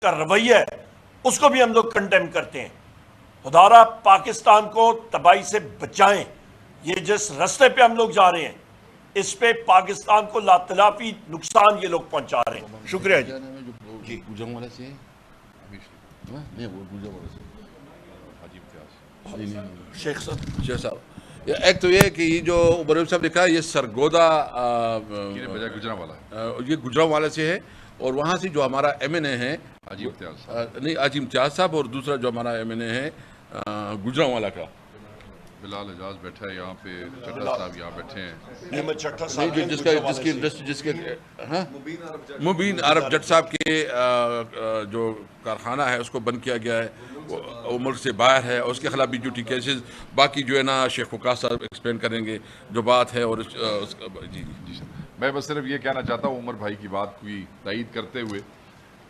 کا رویہ ہے اس کو بھی ہم لوگ کنڈیم کرتے ہیں. خدارا پاکستان کو تباہی سے بچائیں. یہ جس رستے پہ ہم لوگ جا رہے ہیں اس پہ پاکستان کو لاطلافی نقصان یہ لوگ پہنچا رہے ہیں. شکریہ جی. شیخ صاحب ایک تو یہ کہ یہ جو عمر صاحب لکھا ہے یہ سرگودا یہ گجرانوالہ سے ہے، اور وہاں سے جو ہمارا ایم این اے ہے نہیں حاجی امتیاز صاحب، اور دوسرا جو ہمارا ایم این اے ہے گجرانوالہ کا بلال اعجاز بیٹھا ہے یہاں پہ، چٹھا صاحب یہاں بیٹھے ہیں. جس کے مبین عرب جٹ صاحب کے جو کارخانہ ہے اس کو بند کیا گیا ہے، وہ ملک سے باہر ہے، اس کے خلاف بھی ڈیوٹی کیسز. باقی جو ہے نا شیخ وقاص صاحب ایکسپلین کریں گے جو بات ہے. اور جی میں بس صرف یہ کہنا چاہتا ہوں عمر بھائی کی بات کو تائید کرتے ہوئے،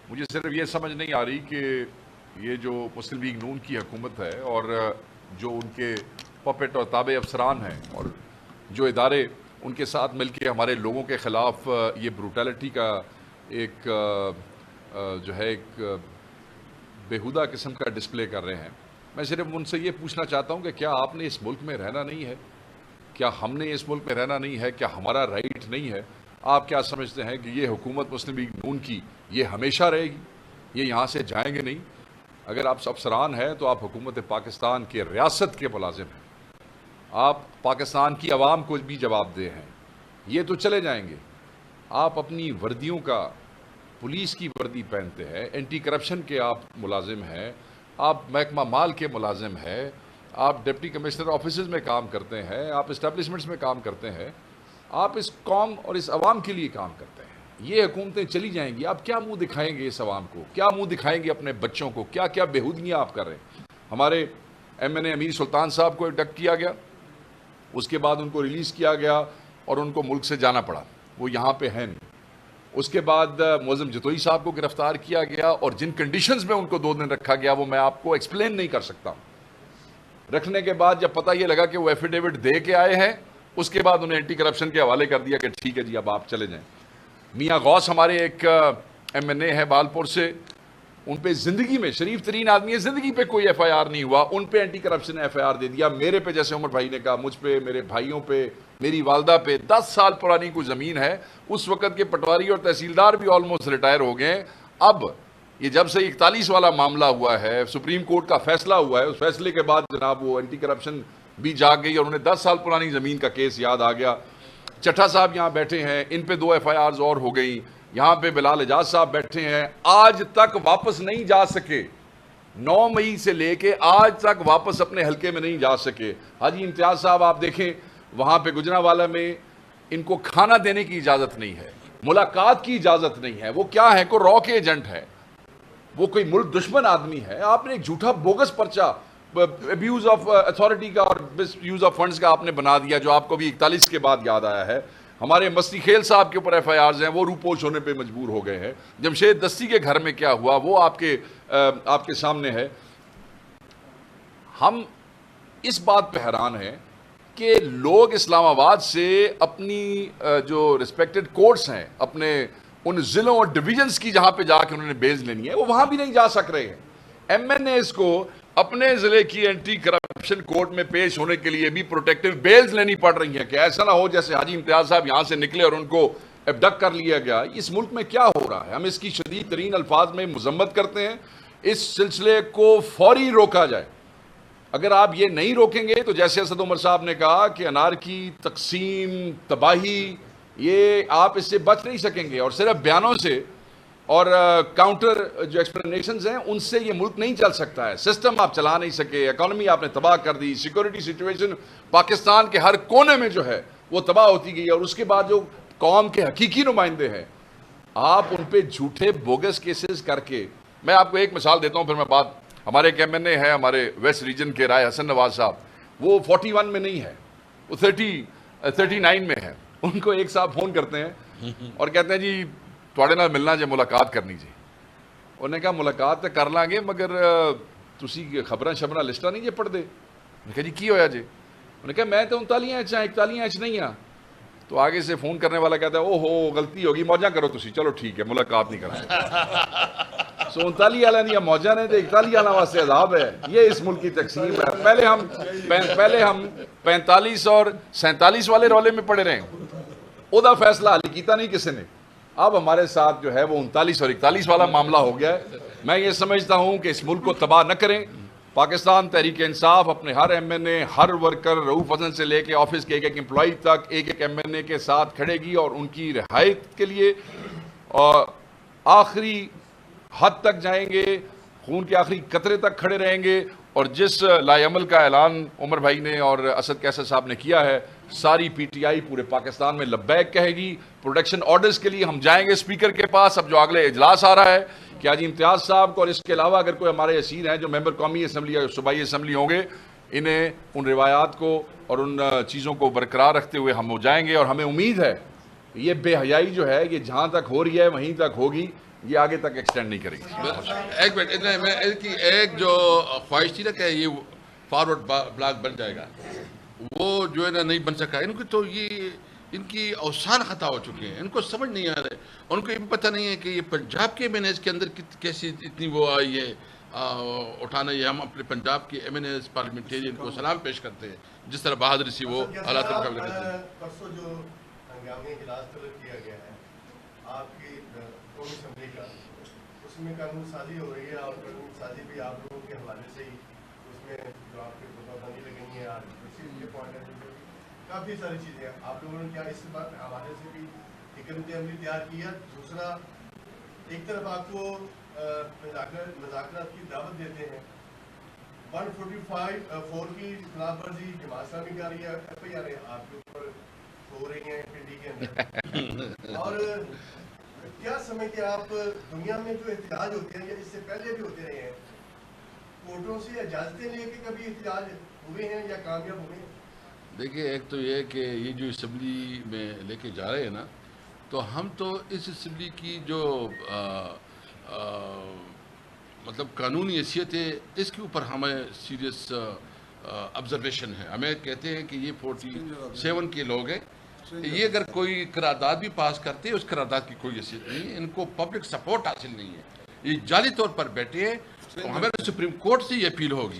مجھے صرف یہ سمجھ نہیں آ رہی کہ یہ جو مسلم لیگ نون کی حکومت ہے اور جو ان کے پپٹ اور تابع افسران ہیں اور جو ادارے ان کے ساتھ مل کے ہمارے لوگوں کے خلاف یہ بروٹیلٹی کا ایک جو ہے ایک بےہودہ قسم کا ڈسپلے کر رہے ہیں، میں صرف ان سے یہ پوچھنا چاہتا ہوں کہ کیا آپ نے اس ملک میں رہنا نہیں ہے؟ کیا ہم نے اس ملک میں رہنا نہیں ہے؟ کیا ہمارا رائٹ نہیں ہے؟ آپ کیا سمجھتے ہیں کہ یہ حکومت مسلم لیگ نون کی یہ ہمیشہ رہے گی؟ یہ یہاں سے جائیں گے نہیں؟ اگر آپ افسران ہیں تو آپ حکومت پاکستان کے ریاست کے ملازم ہیں، آپ پاکستان کی عوام کو بھی جواب دہ ہیں. یہ تو چلے جائیں گے، آپ اپنی وردیوں کا پولیس کی وردی پہنتے ہیں، اینٹی کرپشن کے آپ ملازم ہیں، آپ محکمہ مال کے ملازم ہیں، آپ ڈپٹی کمشنر آفیسز میں کام کرتے ہیں، آپ اسٹیبلشمنٹس میں کام کرتے ہیں، آپ اس قوم اور اس عوام کے لیے کام کرتے ہیں. یہ حکومتیں چلی جائیں گی، آپ کیا منہ دکھائیں گے اس عوام کو؟ کیا منہ دکھائیں گے اپنے بچوں کو؟ کیا کیا بےہودگیاں آپ کر رہے ہیں؟ ہمارے ایم این اے امیر سلطان صاحب کو ڈک کیا گیا، اس کے بعد ان کو ریلیز کیا گیا اور ان کو ملک سے جانا پڑا، وہ یہاں پہ ہیں نہیں. اس کے بعد معظم جتوئی صاحب کو گرفتار کیا گیا اور جن کنڈیشنز میں ان کو 2 دن رکھا گیا وہ میں آپ کو ایکسپلین نہیں کر سکتا. رکھنے کے بعد جب پتہ یہ لگا کہ وہ ایفیڈیوٹ دے کے آئے ہیں، اس کے بعد انہیں اینٹی کرپشن کے حوالے کر دیا کہ ٹھیک ہے جی اب آپ چلے جائیں. میاں غوث ہمارے ایک ایم این اے ہے بالپور سے، ان پہ زندگی میں شریف ترین آدمی ہے، زندگی پہ کوئی ایف آئی آر نہیں ہوا، ان پہ anti corruption F I R دے دیا. میرے پہ جیسے عمر بھائی نے کہا، مجھ پہ، میرے بھائیوں پہ، میری والدہ پہ 10 سال پرانی کوئی زمین ہے، اس وقت کے پٹواری اور تحصیلدار بھی آلموسٹ ریٹائر ہو گئے ہیں. اب یہ جب سے 41 والا معاملہ ہوا ہے، سپریم کورٹ کا فیصلہ ہوا ہے، اس فیصلے کے بعد جناب وہ اینٹی کرپشن بھی جاگ گئی اور انہیں 10 سال پرانی زمین کا کیس یاد آ گیا. چٹھا صاحب یہاں بیٹھے ہیں، ان پہ 2 ایف آئی آرز اور ہو گئی. یہاں پہ بلال اعجاز صاحب بیٹھے ہیں، آج تک واپس نہیں جا سکے، 9 مئی سے لے کے آج تک واپس اپنے حلقے میں نہیں جا سکے. حاجی امتیاز صاحب آپ دیکھیں، وہاں پہ گجرانوالہ میں ان کو کھانا دینے کی اجازت نہیں ہے، ملاقات کی اجازت نہیں ہے. وہ کیا ہے؟ کوئی را کے ایجنٹ ہے، وہ کوئی ملک دشمن آدمی ہے. آپ نے ایک جھوٹا بوگس پرچہ ابیوز آف اتھارٹی کا اور یوز آف فنڈز کا آپ نے بنا دیا، جو آپ کو بھی 41 کے بعد یاد آیا ہے. ہمارے مستی خیل صاحب کے اوپر ایف آئی آرز ہیں، وہ روپوش ہونے پہ مجبور ہو گئے ہیں. جمشید دستی کے گھر میں کیا ہوا وہ آپ کے سامنے ہے. ہم اس بات پہ حیران ہیں کہ لوگ اسلام آباد سے اپنی جو ریسپیکٹڈ کورٹس ہیں، اپنے ان ضلعوں اور ڈویژنز کی جہاں پہ جا کے انہوں نے بیل لینی ہے، وہ وہاں بھی نہیں جا سک رہے ہیں. ایم این ایز کو اپنے ضلع کی اینٹی کرپشن کورٹ میں پیش ہونے کے لیے بھی پروٹیکٹیو بیلز لینی پڑ رہی ہیں کہ ایسا نہ ہو جیسے حاجی امتیاز صاحب یہاں سے نکلے اور ان کو ابڈکٹ کر لیا گیا. اس ملک میں کیا ہو رہا ہے؟ ہم اس کی شدید ترین الفاظ میں مذمت کرتے ہیں. اس سلسلے کو فوری روکا جائے. اگر آپ یہ نہیں روکیں گے تو جیسے اسد عمر صاحب نے کہا کہ انارکی، تقسیم، تباہی، یہ آپ اس سے بچ نہیں سکیں گے. اور صرف بیانوں سے اور کاؤنٹر جو ایکسپلینیشنز ہیں ان سے یہ ملک نہیں چل سکتا ہے. سسٹم آپ چلا نہیں سکے، اکانومی آپ نے تباہ کر دی، سیکورٹی سچویشن پاکستان کے ہر کونے میں جو ہے وہ تباہ ہوتی گئی. اور اس کے بعد جو قوم کے حقیقی نمائندے ہیں آپ ان پہ جھوٹے بوگس کیسز کر کے. میں آپ کو ایک مثال دیتا ہوں پھر میں بات. ہمارے ایک ایم این اے ہے ہمارے ویسٹ ریجن کے، رائے حسن نواز صاحب، وہ 41 میں نہیں ہے، وہ 39 میں ہے. ان کو ایک صاحب فون کرتے ہیں اور کہتے ہیں جی تھوڑے نال ملنا جی، ملاقات کرنی جی. انہوں نے کہا ملاقات تو کر لیں گے مگر تسی خبراں شبراں لسٹاں نہیں جی پڑھ دے. انہوں نے کہا جی کی ہویا جی؟ انہوں نے کہا میں تو 39 41 نہیں ہاں. تو آگے سے فون کرنے والا کہتا ہے او ہو غلطی ہوگی، موجہ کرو تسی، چلو ٹھیک ہے ملاقات نہیں کرنا. سو 39 والا نہیں موجہ نے 41 والا واسطے عذاب ہے. یہ اس ملک کی تقسیم ہے. پہلے ہم 45 اور 47 والے رولے میں پڑے رہے ہیں, او دا فیصلہ حل کیتا نہیں کسی نے. اب ہمارے ساتھ جو ہے وہ 39 اور 41 والا معاملہ ہو گیا ہے. میں یہ سمجھتا ہوں کہ اس ملک کو تباہ نہ کریں. پاکستان تحریک انصاف اپنے ہر ایم این اے, ہر ورکر, رؤوف حسن سے لے کے آفس کے ایک امپلائی تک ایک ایم این اے کے ساتھ کھڑے گی اور ان کی رہائی کے لیے آخری حد تک جائیں گے, خون کے آخری قطرے تک کھڑے رہیں گے. اور جس لائے عمل کا اعلان عمر بھائی نے اور اسد کیسر صاحب نے کیا ہے, ساری پی ٹی آئی پورے پاکستان میں لبیک کہے گی. پروڈکشن آرڈرز کے لیے ہم جائیں گے اسپیکر کے پاس. اب جو اگلے اجلاس آ رہا ہے کہ حاجی امتیاز صاحب کو اور اس کے علاوہ اگر کوئی ہمارے اسیر ہیں جو ممبر قومی اسمبلی یا صوبائی اسمبلی ہوں گے, انہیں ان روایات کو اور ان چیزوں کو برقرار رکھتے ہوئے ہم ہو جائیں گے. اور ہمیں امید ہے یہ بے حیائی جو ہے یہ جہاں تک ہو رہی ہے وہیں تک ہوگی, یہ آگے تک ایکسٹینڈ نہیں کرے گی. ایک منٹ, میں ایک جو خواہش تھی نا کہ یہ فارورڈ بلاک بن جائے گا, وہ جو ہے نا نہیں بن سکا. ان کو تو یہ ان کی اوسان خطا ہو چکے ہیں, ان کو سمجھ نہیں آ رہا ہے. ان کو یہ پتہ نہیں ہے کہ یہ پنجاب کے ایم این ایز کے اندر کیسی اتنی وہ آئی ہے اٹھانا. یہ ہم اپنے پنجاب کے ایم این ایز پارلیمنٹیرین کو سلام پیش کرتے ہیں جس طرح بہادری سے وہ حالات کا مقابلہ کرتے ہیں. پرسوں جو ہنگامی اجلاس طلب کیا گیا ہے آپ کی قومی اسمبلی کا, اس میں قانون سازی ہو رہی ہے اور قانون سازی بھی آپ لوگوں کے حوالے سے ہی اس میں جو آپ کی پابندی لگنی ہے اور اسی پوائنٹ ہے کافی ساری چیزیں آپ لوگوں نے کیا اس حوالے سے بھی حکمت عملی تیار کی ہے. دوسرا ایک طرف آپ کو مذاکرات کی دعوت دیتے ہیں, 145 کی خلاف ورزی جماعت اسلامی کا رہی ہے, ایف آئی آر آپ کے اوپر ہو رہی ہیں پنڈی کے اندر. اور کیا سمجھتے آپ دنیا میں جو احتجاج ہوتے ہیں یا اس سے پہلے بھی ہوتے رہے ہیں, کورٹوں سے اجازتیں لے کے کبھی احتجاج ہوئے ہیں یا کامیاب ہوئے ہیں؟ دیکھیے, ایک تو یہ کہ یہ جو اسمبلی میں لے کے جا رہے ہیں نا, تو ہم تو اس اسمبلی کی جو مطلب قانونی حیثیت ہے اس کے اوپر ہمیں سیریس آبزرویشن ہے. ہمیں کہتے ہیں کہ یہ 47 کے لوگ ہیں, یہ اگر کوئی قرارداد بھی پاس کرتے ہیں اس قرارداد کی کوئی حیثیت نہیں ہے, ان کو پبلک سپورٹ حاصل نہیں ہے, یہ جعلی طور پر بیٹھے ہیں. ہمارے سپریم کورٹ سے یہ اپیل ہوگی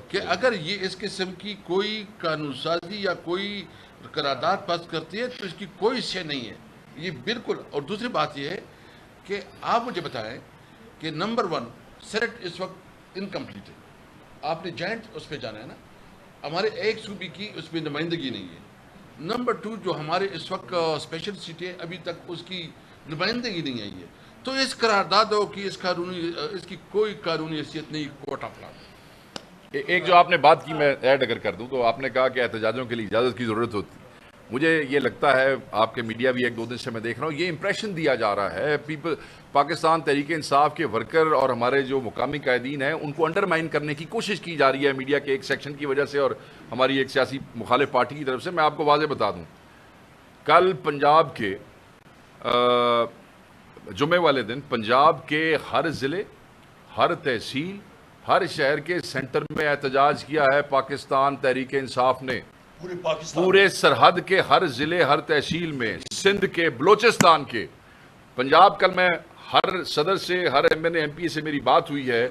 کہ اگر یہ اس قسم کی کوئی قانون سازی یا کوئی قرارداد پاس کرتی ہے تو اس کی کوئی شے نہیں ہے, یہ بالکل. اور دوسری بات یہ ہے کہ آپ مجھے بتائیں کہ نمبر 1 سینٹ اس وقت انکمپلیٹ ہے, آپ نے جوائنٹ اس پہ جانا ہے نا, ہمارے ایک صوبے کی اس میں نمائندگی نہیں ہے. نمبر 2 جو ہمارے اس وقت اسپیشل سیٹیں ابھی تک اس کی نمائندگی نہیں آئی ہے, تو اس قراردادوں کی اس کی کوئی قانونی حیثیت نہیں. کوٹ آف لا. ایک جو آپ نے بات کی میں ایڈ اگر کر دوں تو آپ نے کہا کہ احتجاجوں کے لیے اجازت کی ضرورت ہوتی. مجھے یہ لگتا ہے آپ کے میڈیا بھی ایک دو دن سے میں دیکھ رہا ہوں یہ امپریشن دیا جا رہا ہے پاکستان تحریک انصاف کے ورکر اور ہمارے جو مقامی قائدین ہیں ان کو انڈرمائن کرنے کی کوشش کی جا رہی ہے میڈیا کے ایک سیکشن کی وجہ سے اور ہماری ایک سیاسی مخالف پارٹی کی طرف سے. میں آپ کو واضح بتا دوں, کل پنجاب کے جمعے والے دن پنجاب کے ہر ضلع, ہر تحصیل, ہر شہر کے سینٹر میں احتجاج کیا ہے پاکستان تحریک انصاف نے. پورے سرحد کے ہر ضلع, ہر تحصیل میں, سندھ کے, بلوچستان کے, پنجاب. کل میں ہر صدر سے, ہر M N A M P سے میری بات ہوئی ہے,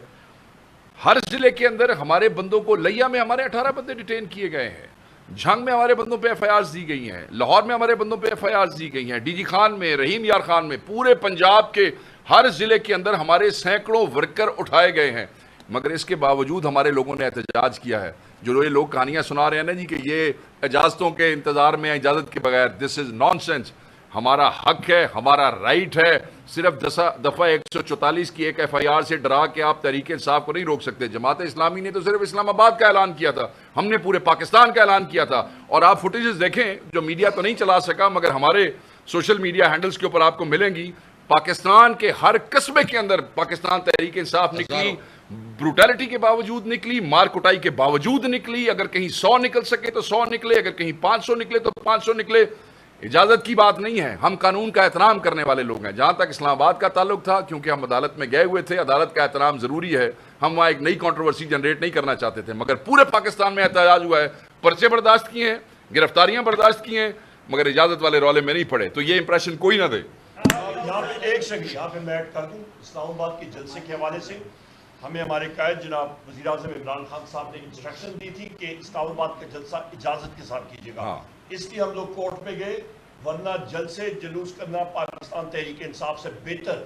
ہر ضلع کے اندر ہمارے بندوں کو, لیا میں ہمارے 18 بندے ڈیٹین کیے گئے ہیں, جھنگ میں ہمارے بندوں پہ ایف آئی آرز دی گئی ہیں, لاہور میں ہمارے بندوں پہ ایف آئی آرز دی گئی ہیں, ڈی جی خان میں, رحیم یار خان میں, پورے پنجاب کے ہر ضلع کے اندر ہمارے سینکڑوں ورکر اٹھائے گئے ہیں. مگر اس کے باوجود ہمارے لوگوں نے احتجاج کیا ہے. جو یہ لوگ کہانیاں سنا رہے ہیں نا جی کہ یہ اجازتوں کے انتظار میں, اجازت کے بغیر, دس از نان سینس. ہمارا حق ہے, ہمارا رائٹ ہے. صرف دفعہ 144 کی ایک ایف آئی آر سے ڈرا کے آپ تحریک انصاف کو نہیں روک سکتے. جماعت اسلامی نے تو صرف اسلام آباد کا اعلان کیا تھا, ہم نے پورے پاکستان کا اعلان کیا تھا. اور آپ فوٹیجز دیکھیں, جو میڈیا تو نہیں چلا سکا مگر ہمارے سوشل میڈیا ہینڈلز کے اوپر آپ کو ملیں گی, پاکستان کے ہر قصبے کے اندر پاکستان تحریک انصاف نکلی, بروٹیلٹی کے باوجود نکلی, مار کٹائی کے باوجود نکلی. اگر کہیں 100 نکل سکے تو 100 نکلے, اگر کہیں 500 نکلے تو 500 نکلے. اجازت کی بات نہیں ہے, ہم قانون کا احترام کرنے والے لوگ ہیں. جہاں تک اسلام آباد کا تعلق تھا, کیونکہ ہم عدالت میں گئے ہوئے تھے, عدالت کا احترام ضروری ہے, ہم وہاں ایک نئی کنٹروورسی جنریٹ نہیں کرنا چاہتے تھے. مگر پورے پاکستان میں احتجاج ہوا ہے, پرچے برداشت کیے ہیں, گرفتاریاں برداشت کی ہیں, مگر اجازت والے رولے میں نہیں پڑے. تو یہ امپریشن کوئی نہ دے. یہاں پہ ایک سیکنڈ یہاں پہ میں ایڈ کر دوں. اسلام آباد کے جلسے کے حوالے سے ہمیں ہمارے قائد جناب وزیر اعظم عمران خان صاحب نے انسٹرکشن دی تھی کہ اسلام آباد کا جلسہ اجازت کے ساتھ کیجیے گا. اس لیے ہم لوگ کورٹ پہ گئے, ورنہ جلسے جلوس کرنا پاکستان تحریک انصاف سے بہتر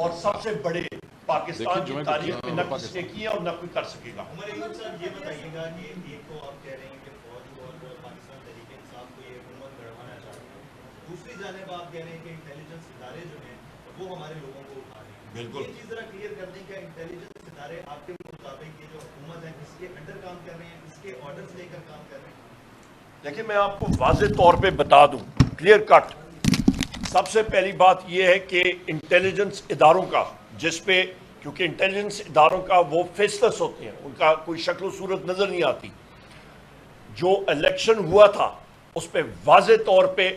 اور سب سے بڑے پاکستان کی تاریخ میں نہ کسی نے کیا اور نہ کوئی کر سکے گا. عمر ایوب صاحب یہ بتائیے گا کہ ایک تو آپ کہہ رہے ہیں کہ فوج اور پاکستان تحریک انصاف کو یہ حکومت گڑوانا چاہتے ہیں, دوسری جانب آپ کہہ رہے ہیں کہ انٹیلیجنس ادارے جو ہیں وہ ہمارے لوگوں کو اٹھا رہے ہیں. بالکل یہ چیز ذرا کلیئر کر دیں کہ انٹیلیجنس ادارے آپ کے مطابق یہ جو حکومت ہے اس کے انڈر کام کر رہے ہیں, اس کے آرڈرز لے کر کام کر رہے ہیں؟ لیکن میں آپ کو واضح طور پہ بتا دوں, کلیئر کٹ. سب سے پہلی بات یہ ہے کہ انٹیلیجنس اداروں کا, جس پہ کیونکہ انٹیلیجنس اداروں کا وہ فیسلس ہوتے ہیں, ان کا کوئی شکل و صورت نظر نہیں آتی. جو الیکشن ہوا تھا اس پہ واضح طور پہ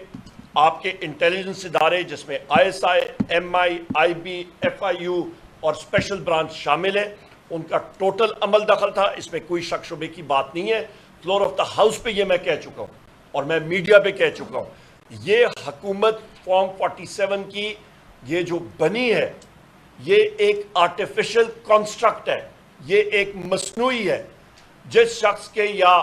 آپ کے انٹیلیجنس ادارے جس میں I S I, M I, I B, F I U اور اسپیشل برانچ شامل ہیں, ان کا ٹوٹل عمل دخل تھا. اس میں کوئی شک شبے کی بات نہیں ہے. فلور آف دا ہاؤس پہ یہ میں کہہ چکا ہوں اور میں میڈیا پہ کہہ چکا ہوں. یہ حکومت فارم 47 کی یہ جو بنی ہے یہ ایک آرٹیفیشل کانسٹرکٹ ہے, یہ ایک مصنوعی ہے. جس شخص کے یا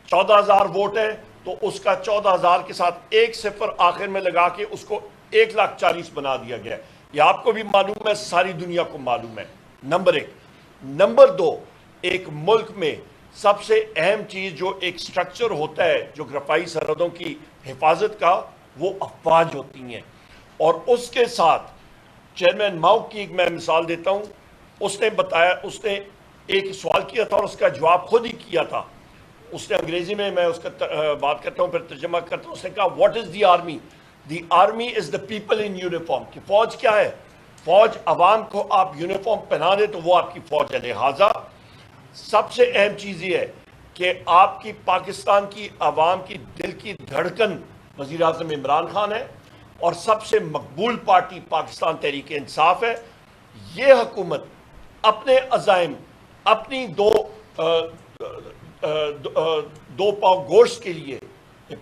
14,000 ووٹ ہیں تو اس کا 14,000 کے ساتھ ایک صفر آخر میں لگا کے اس کو 1,40,000 بنا دیا گیا ہے. یہ آپ کو بھی معلوم ہے, ساری دنیا کو معلوم ہے. نمبر 1. نمبر 2, ایک ملک میں سب سے اہم چیز جو ایک سٹرکچر ہوتا ہے جغرافیائی سرحدوں کی حفاظت کا, وہ افواج ہوتی ہیں. اور اس کے ساتھ چیئرمین ماؤ کی ایک میں مثال دیتا ہوں. اس نے بتایا, اس نے ایک سوال کیا تھا اور اس کا جواب خود ہی کیا تھا. اس نے انگریزی میں اس کا بات کرتا ہوں پھر ترجمہ کرتا ہوں. اس نے کہا what is the army? The army is the people in uniform. کہ فوج کیا ہے؟ فوج عوام کو آپ یونیفارم پہنا دے تو وہ آپ کی فوج ہے. لہٰذا سب سے اہم چیز یہ ہے کہ آپ کی پاکستان کی عوام کی دل کی دھڑکن وزیر اعظم عمران خان ہے اور سب سے مقبول پارٹی پاکستان تحریک انصاف ہے. یہ حکومت اپنے عزائم, اپنی دو پاؤ گوشت کے لیے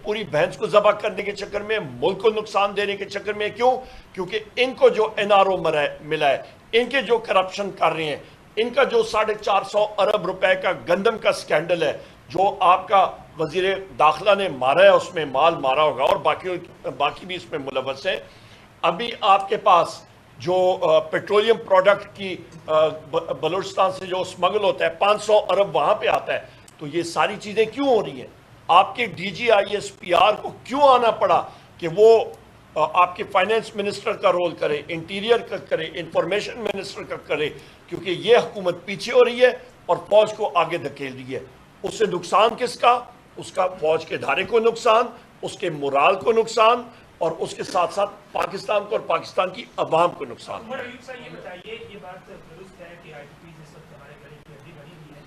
پوری بھینس کو ذبح کرنے کے چکر میں, ملک کو نقصان دینے کے چکر میں. کیوں؟ کیونکہ ان کو جو NRO ملا ہے, ان کے جو کرپشن کر رہے ہیں, ان کا جو 450 ارب روپے کا گندم کا سکینڈل ہے جو آپ کا وزیر داخلہ نے مارا ہے, اس میں مال مارا ہوگا اور باقی بھی اس میں ملوث ہیں. ابھی آپ کے پاس جو پیٹرولیم پروڈکٹ کی بلوچستان سے جو اسمگل ہوتا ہے 500 ارب وہاں پہ آتا ہے. تو یہ ساری چیزیں کیوں ہو رہی ہیں؟ آپ کے DGISPR کو کیوں آنا پڑا کہ وہ آپ کے فائنینس منسٹر کا رول کرے, انٹیریئر کا کرے, انفارمیشن منسٹر کا کرے؟ کیونکہ یہ حکومت پیچھے ہو رہی ہے اور فوج کو آگے دھکیل رہی ہے. اس سے نقصان کس کا؟ اس کا فوج کے ادارے کو نقصان, اس کے مورال کو نقصان اور اس کے ساتھ ساتھ پاکستان کو اور پاکستان کی عوام کو نقصان. عمر ایوب صاحب یہ بتائیے, یہ بات درست ہے کہ IPPs اس وقت ہمارے گلے کی ہڈی بنی ہوئی ہے.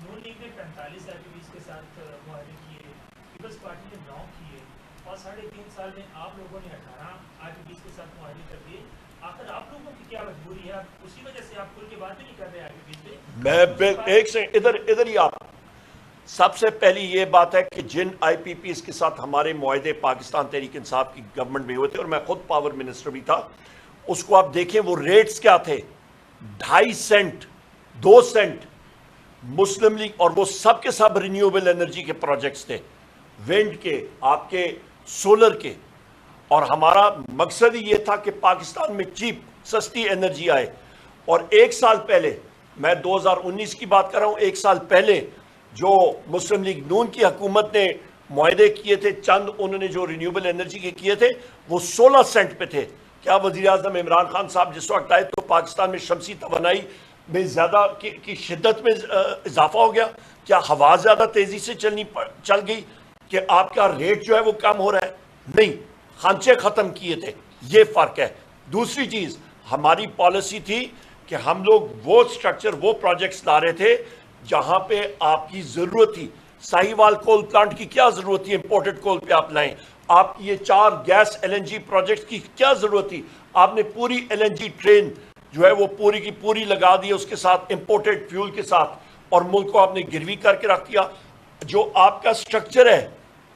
نون لیگ نے 45 IPPs کے ساتھ معاہدے کیے, پیپلز پارٹی نے 9 کیے اور 3.5 سال میں آپ لوگوں نے 18 IPPs کے ساتھ معاہدے کر دیے. آخر آپ لوگوں کی کیا مجبوری ہے؟ اسی وجہ سے آپ کھل کے بات بھی نہیں کر رہے IPPs پہ. میں ایک سے ادھر ہی آپ. سب سے پہلی یہ بات ہے کہ جن IPPs کے ساتھ ہمارے معاہدے پاکستان تحریک انصاف کی گورنمنٹ میں ہوئے تھے اور میں خود پاور منسٹر بھی تھا, اس کو آپ دیکھیں وہ ریٹس کیا تھے. 2.5 سینٹ 2 سینٹ مسلم لیگ, اور وہ سب کے سب رینیویبل انرجی کے پروجیکٹس تھے, ونڈ کے, آپ کے سولر کے. اور ہمارا مقصد ہی یہ تھا کہ پاکستان میں چیپ سستی انرجی آئے. اور 1 سال پہلے, میں 2019 کی بات کر رہا ہوں, 1 سال پہلے جو مسلم لیگ نون کی حکومت نے معاہدے کیے تھے, چند انہوں نے جو رینیویبل انرجی کے کیے تھے وہ 16 سینٹ پہ تھے. کیا وزیر اعظم عمران خان صاحب جس وقت آئے تو پاکستان میں شمسی توانائی میں زیادہ کی شدت میں اضافہ ہو گیا؟ کیا ہوا زیادہ تیزی سے چل گئی کہ آپ کا ریٹ جو ہے وہ کم ہو رہا ہے؟ نہیں, خانچے ختم کیے تھے. یہ فرق ہے. دوسری چیز, ہماری پالیسی تھی کہ ہم لوگ وہ سٹرکچر, وہ پروجیکٹس لا رہے تھے جہاں پہ آپ کی ضرورت تھی. ساہیوال کول پلانٹ کی کیا ضرورت تھی امپورٹڈ کول پہ آپ لائیں؟ آپ کی یہ 4 گیس LNG پروجیکٹ کی کیا ضرورت تھی؟ آپ نے پوری LNG ٹرین جو ہے وہ پوری کی پوری لگا دی اس کے ساتھ امپورٹڈ فیول کے ساتھ, اور ملک کو آپ نے گروی کر کے رکھ دیا. جو آپ کا سٹرکچر ہے,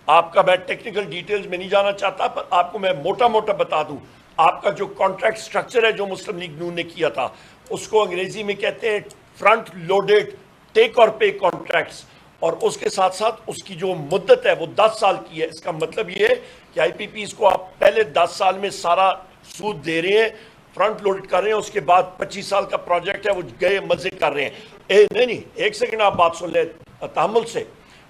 آپ کا, میں ٹیکنیکل ڈیٹیلز میں نہیں جانا چاہتا, پر آپ کو میں موٹا موٹا بتا دوں, آپ کا جو کانٹریکٹ سٹرکچر ہے جو مسلم لیگ نون نے کیا تھا اس کو انگریزی میں کہتے ہیں فرنٹ لوڈڈ ٹیک اور پے کانٹریکٹس، اور اس کے ساتھ ساتھ اس کی جو مدت ہے وہ 10 سال کی ہے. اس کا مطلب یہ ہے کہ آئی پی پیز کو آپ پہلے 10 سال میں سارا سود دے رہے ہیں، فرنٹ لوڈ کر رہے ہیں، اس کے بعد 25 سال کا پروجیکٹ ہے وہ گئے مزے کر رہے ہیں. نہیں ایک سیکنڈ آپ بات سن لیں تحمل سے.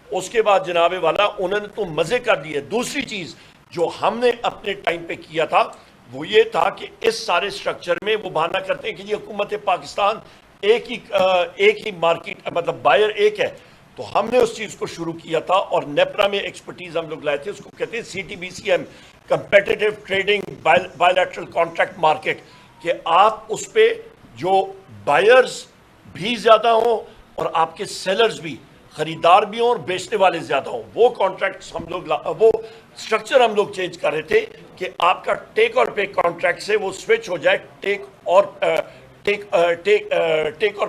اس کے بعد جناب والا انہوں نے تو مزے کر دیے. دوسری چیز جو ہم نے اپنے ٹائم پہ کیا تھا وہ یہ تھا کہ اس سارے سٹرکچر میں وہ بہانہ کرتے ہیں کہ یہ حکومت پاکستان ایک ہی مارکیٹ مطلب بائر ایک ہے. تو ہم نے اس چیز کو شروع کیا تھا اور نیپرا میں ایکسپرٹیز ہم لوگ لائے تھے، اس کو کہتے ہیں CTBCM competitive trading bilateral contract market, کہ آپ اس پہ جو بائرز بھی زیادہ ہوں اور آپ کے سیلرز بھی، خریدار بھی ہوں اور بیچنے والے زیادہ ہوں. وہ کانٹریکٹس ہم لوگ وہ سٹرکچر ہم لوگ چینج کر رہے تھے کہ آپ کا ٹیک اور پے کانٹریکٹ سے وہ سوئچ ہو جائے ٹیک اور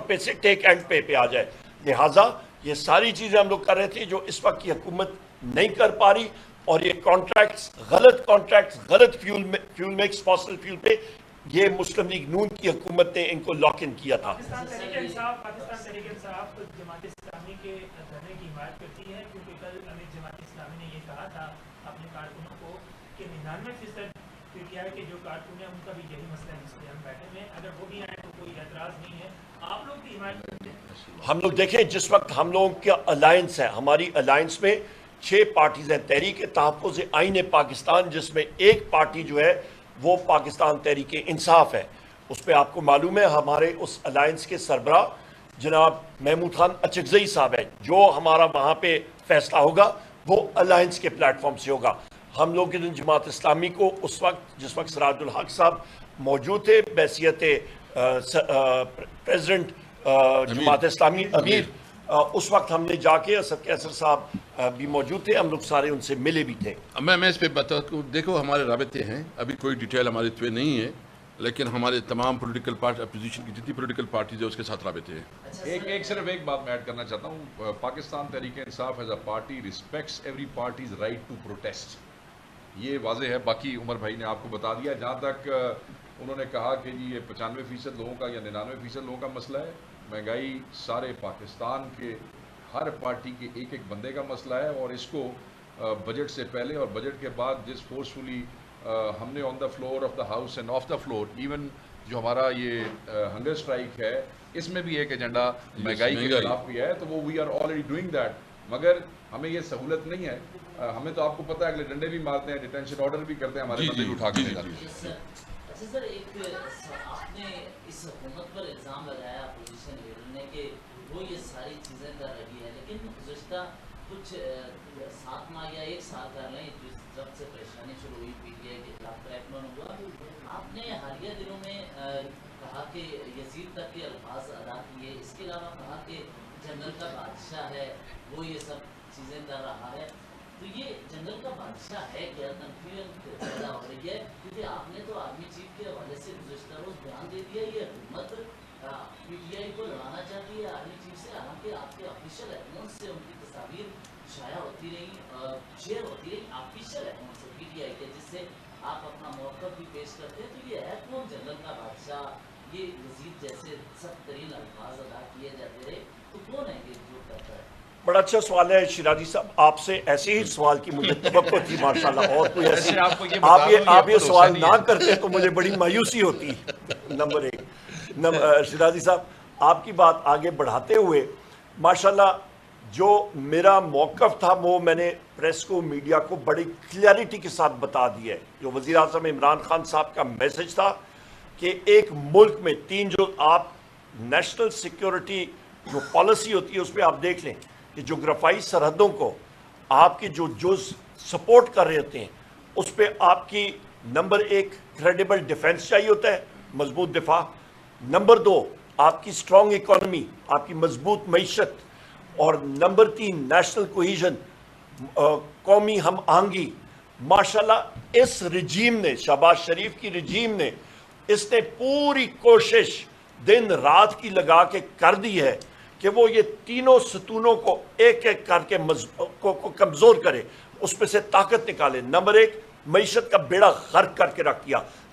پے سے ٹیک اینڈ پے پہ آ جائے. لہٰذا یہ ساری چیزیں ہم لوگ کر رہے تھے جو اس وقت کی حکومت نہیں کر پا رہی، اور یہ کانٹریکٹس غلط فیول مکس فاسل فیول پہ یہ مسلم لیگ نون کی حکومت نے ان کو لاک ان کیا تھا. پاکستان تحریک انصاف جماعت اسلامی کے دھرنے کی حمایت کرتی ہے، کیونکہ کل امیر جماعت اسلامی نے یہ کہا تھا اپنے کارکنوں کو کہ 99% PTI کے جو کارکن ہیں ان کا بھی یہی مسئلہ ہے جس پہ ہم بیٹھے ہوئے ہیں، اگر وہ بھی آئیں تو کوئی اعتراض نہیں ہے. آپ لوگ کی حمایت کرتے ہیں. ہم لوگ دیکھیں جس وقت ہم لوگوں کا الائنس ہے، ہماری الائنس میں 6 پارٹیز ہیں. تحریک تحفظ آئین پاکستان جس میں ایک پارٹی جو ہے وہ پاکستان تحریک انصاف ہے. اس پہ آپ کو معلوم ہے ہمارے اس الائنس کے سربراہ جناب محمود خان اچکزئی صاحب ہیں. جو ہمارا وہاں پہ فیصلہ ہوگا وہ الائنس کے پلیٹ فارم سے ہوگا. ہم لوگ جماعت اسلامی کو اس وقت جس وقت سراج الحق صاحب موجود تھے بحیثیت پریزیڈنٹ جماعت اسلامی امیر، اس وقت ہم نے جا کے اسد کیسر صاحب بھی موجود تھے، ہم لوگ سارے ان سے ملے بھی تھے. میں اس پہ بتاؤں، دیکھو ہمارے رابطے ہیں، ابھی کوئی ڈیٹیل ہمارے پہ نہیں ہے، لیکن ہمارے تمام پولیٹیکل پارٹی اپوزیشن کی جتنی پولیٹیکل پارٹیز ہیں اس کے ساتھ رابطے ہیں. صرف ایک بات میں ایڈ کرنا چاہتا ہوں. Pakistan Tehreek Insaf as a party respects every parties right to protest. یہ واضح ہے. باقی عمر بھائی نے آپ کو بتا دیا. جہاں تک انہوں نے کہا کہ جی یہ 95% لوگوں کا یا 99% لوگوں کا مسئلہ ہے، مہنگائی سارے پاکستان کے ہر پارٹی کے ایک بندے کا مسئلہ ہے، اور اس کو بجٹ سے پہلے اور بجٹ کے بعد جس فورسفلی ہم نے on the floor of the house and of the floor even جو ہمارا یہ ہنگر اسٹرائک ہے اس میں بھی ایک ایجنڈا مہنگائی کے خلاف بھی ہے، تو وہ we are already doing that. مگر ہمیں یہ سہولت نہیں ہے. ہمیں تو آپ کو پتہ ہے اگلے ڈنڈے بھی مارتے ہیں، ڈیٹینشن آرڈر بھی کرتے ہیں، ہمارے بندے بھی اٹھا کے لے جاتے ہیں. اچھا سر، ایک آپ نے اس حکومت پر الزام لگایا اپوزیشن لیڈر نے کہ وہ یہ ساری چیزیں کر رہی ہے، لیکن گزشتہ کچھ 7 ماہ یا 1 سال کر لیں جب سے پریشانی شروع ہوئی PTI کے خلاف کریک ڈاؤن ہوا، آپ نے حالیہ دنوں میں کہا کہ یزید تک کے الفاظ ادا کیے، اس کے علاوہ کہا کہ جنگل کا بادشاہ ہے وہ یہ سب چیزیں کر رہا ہے. تو یہ جنگل کا بادشاہ ہے کیا؟ کنفیوژن پیدا ہو رہی ہے، کیونکہ آپ نے تو آرمی چیف کے حوالے سے گزشتہ روز بیان دے دیا یہ حکومت PTI کو لڑانا چاہتی ہے آرمی چیف سے، حالانکہ آپ کے آفیشیل اکاؤنٹ سے ان کی تصاویر شائع ہوتی رہی، شیئر ہوتی رہی آفیشیل اکاؤنٹ سے PTI کے، جس سے آپ اپنا موقف بھی پیش کرتے ہیں. تو یہ ہے کون جنگل کا بادشاہ؟ یہ یزید جیسے سخت ترین الفاظ ادا کیے جاتے رہے، تو کون ہے یہ جو کرتا ہے؟ بڑا اچھا سوال ہے شیرازی صاحب. آپ سے ایسے ہی سوال کی مجھے توقع تھی ماشاءاللہ، اور کوئی ایسی آپ یہ سوال نہ کرتے تو مجھے بڑی مایوسی ہوتی. نمبر 1 شیرازی صاحب آپ کی بات آگے بڑھاتے ہوئے ماشاءاللہ جو میرا موقف تھا وہ میں نے پریس کو میڈیا کو بڑی کلیئرٹی کے ساتھ بتا دیا ہے. جو وزیر اعظم عمران خان صاحب کا میسج تھا کہ ایک ملک میں 3 جو آپ نیشنل سیکیورٹی جو پالیسی ہوتی ہے اس پہ آپ دیکھ لیں کہ جغرافیائی سرحدوں کو آپ کے جو جز سپورٹ کر رہے ہوتے ہیں اس پہ آپ کی نمبر 1 کریڈیبل ڈیفنس چاہیے ہوتا ہے، مضبوط دفاع. نمبر 2 آپ کی سٹرونگ اکانومی، آپ کی مضبوط معیشت. اور نمبر 3 نیشنل کوہیژن، قومی ہم آہنگی. ماشاءاللہ اس رجیم نے، شہباز شریف کی رجیم نے، اس نے پوری کوشش دن رات کی لگا کے کر دی ہے کہ وہ یہ تینوں ستونوں کو ایک ایک کر کے کمزور کرے، اس پہ سے طاقت نکالے. نمبر 1 معیشت کا بیڑا غرق کر کے رکھ دیا.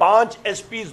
5 SPs,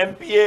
MPA,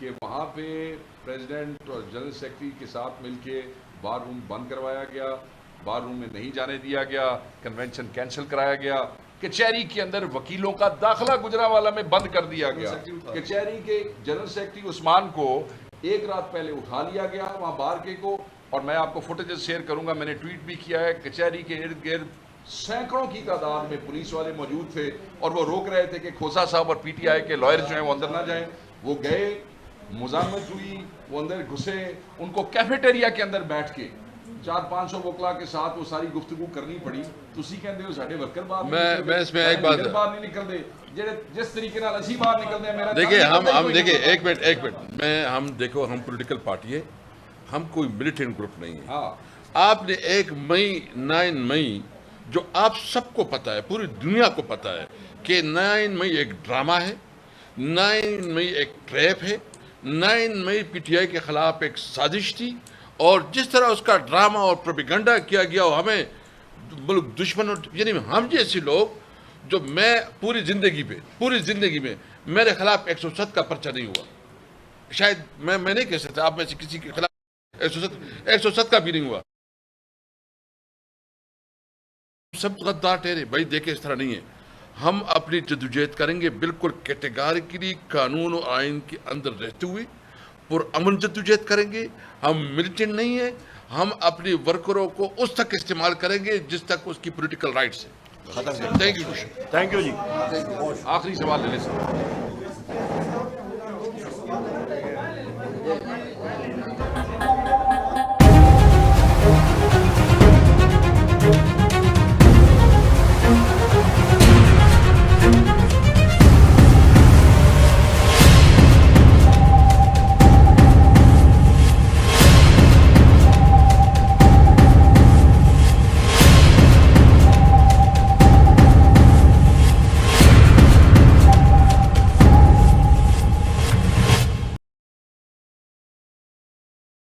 کہ وہاں پہ پریزیڈنٹ اور جنرل سیکرٹری کے ساتھ مل کے بار روم بند کروایا گیا, بار روم میں نہیں جانے دیا گیا, کنونشن کینسل کرایا گیا, کچہری کے اندر وکیلوں کا داخلہ گجرانوالہ میں بند کر دیا گیا, کچہری کے جنرل سیکرٹری عثمان کو ایک رات پہلے اٹھا لیا گیا وہاں بار کے کو, اور میں آپ کو فوٹیجز شیئر کروں گا, میں نے ٹویٹ بھی کیا ہے, کچہری کے ارد گرد سینکڑوں کی تعداد میں پولیس والے موجود تھے اور وہ روک رہے تھے کہ کھوسا صاحب اور پی ٹی آئی کے لائر جو ہیں وہ اندر نہ جائیں. وہ گئے, مزاحمت ہوئی, وہ اندر گھسے, ان کو کیفیٹیریا کے اندر بیٹھ کے 400-500 وکلا کے ساتھ وہ ساری گفتگو کرنی پڑی. تسی کہندے ہو ساڈے ورکر باہر میں اس میں ایک بات باہر نہیں نکلتے, جس طریقے نال اسی باہر نکلتے ہیں. میرا دیکھیں ہم دیکھیں ایک منٹ ہم دیکھو, ہم پولیٹیکل پارٹی ہے, ہم کوئی ملیٹنٹ گروپ نہیں ہے. ہاں, آپ نے 9 مئی جو آپ سب کو پتا ہے, پوری دنیا کو پتا ہے کہ 9 مئی ایک ڈرامہ ہے, 9 مئی ایک ٹریپ ہے, 9 مئی پی ٹی آئی کے خلاف ایک سازش تھی, اور جس طرح اس کا ڈرامہ اور پروپیگنڈا کیا گیا وہ ہمیں ملک دشمن, یعنی ہم جیسے لوگ جو, میں پوری زندگی میں میرے خلاف 107 کا پرچہ نہیں ہوا, شاید میں نہیں کہہ سکتا آپ میں سے کسی کے خلاف 107 کا بھی نہیں ہوا. سب غدار ٹھہرے بھائی, دیکھیں اس طرح نہیں ہے. ہم اپنی جدوجہد کریں گے بالکل کیٹیگریکلی قانون و آئین کے اندر رہتے ہوئے, پرامن جدوجہد کریں گے. ہم ملیٹنٹ نہیں ہیں, ہم اپنی ورکروں کو اس تک استعمال کریں گے جس تک اس کی پولیٹیکل رائٹس ہیں. Thank you. تھینک یو جی. آخری سوال لے لیں سر.